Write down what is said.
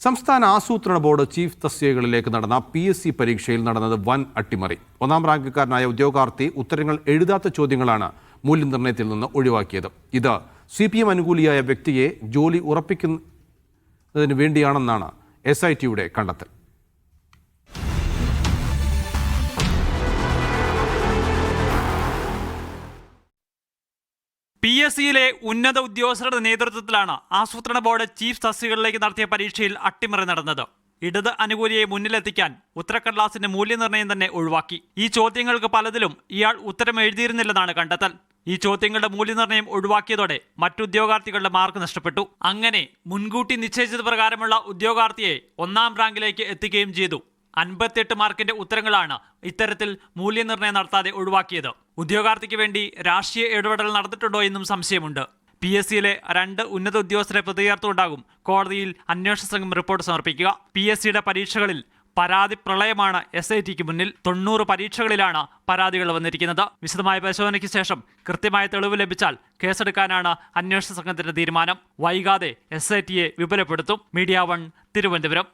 സംസ്ഥാന ആസൂത്രണ board chief തസ്തികകളിലേക്ക് നടന്ന PSC പരീക്ഷയിൽ നടന്നത് വൻ അട്ടിമറി. ഒന്നാം റാങ്കുകാരനായ ഉദ്യോഗാർത്ഥി ഉത്തരങ്ങൾ എഴുതാത്ത ചോദ്യങ്ങളാണ് മൂല്യനിർണ്ണയത്തിൽ നിന്ന് ഒഴിവാക്കിയത്. ഇത് CPM അനുകൂലിയായ വ്യക്തിയെ ജോലി ഉറപ്പിക്കുന്നതിന് വേണ്ടിയാണെന്നാണ് SITയുടെ കണ്ടെത്തൽ. PSCയിലെ ഉന്നത ഉദ്യോഗസ്ഥരുടെ നേതൃത്വത്തിലാണ് ആസൂത്രണ ബോർഡ് ചീഫ് തസ്തികകളിലേക്ക് നടത്തിയ പരീക്ഷയിൽ അട്ടിമറി നടന്നത്. ഇടത് അനുകൂലിയെ മുന്നിലെത്തിക്കാൻ ഉത്തരക്കടലാസിന്റെ മൂല്യനിർണ്ണയം തന്നെ ഒഴിവാക്കി. ഈ ചോദ്യങ്ങൾക്ക് പലതിലും ഇയാൾ ഉത്തരം എഴുതിയിരുന്നില്ലെന്നാണ് കണ്ടെത്തൽ. ഈ ചോദ്യങ്ങളുടെ മൂല്യനിർണ്ണയം ഒഴിവാക്കിയതോടെ മറ്റുദ്യോഗാർത്ഥികളുടെ മാർക്ക് നഷ്ടപ്പെട്ടു. അങ്ങനെ മുൻകൂട്ടി നിശ്ചയിച്ചത് പ്രകാരമുള്ള ഉദ്യോഗാർത്ഥിയെ ഒന്നാം റാങ്കിലേക്ക് എത്തിക്കുകയും ചെയ്തു. 58 മാർക്കിന്റെ ഉത്തരങ്ങളാണ് ഇത്തരത്തിൽ മൂല്യനിർണ്ണയം നടത്താതെ ഒഴിവാക്കിയത്. ഉദ്യോഗാർത്ഥിക്ക് വേണ്ടി രാഷ്ട്രീയ ഇടപെടൽ നടന്നിട്ടുണ്ടോ എന്നും സംശയമുണ്ട്. PSCയിലെ 2 ഉന്നത ഉദ്യോഗസ്ഥരെ പ്രതികർത്തുണ്ടാകും കോടതിയിൽ അന്വേഷണ സംഘം റിപ്പോർട്ട് സമർപ്പിക്കുക. PSCയുടെ പരീക്ഷകളിൽ പരാതി പ്രളയമാണ് SITക്ക് മുന്നിൽ. 90 പരീക്ഷകളിലാണ് പരാതികൾ വന്നിരിക്കുന്നത്. വിശദമായ പരിശോധനയ്ക്ക് ശേഷം കൃത്യമായ തെളിവ് ലഭിച്ചാൽ കേസെടുക്കാനാണ് അന്വേഷണ സംഘത്തിന്റെ തീരുമാനം. വൈകാതെ SITയെ വിപുലപ്പെടുത്തും. മീഡിയ 1 തിരുവനന്തപുരം.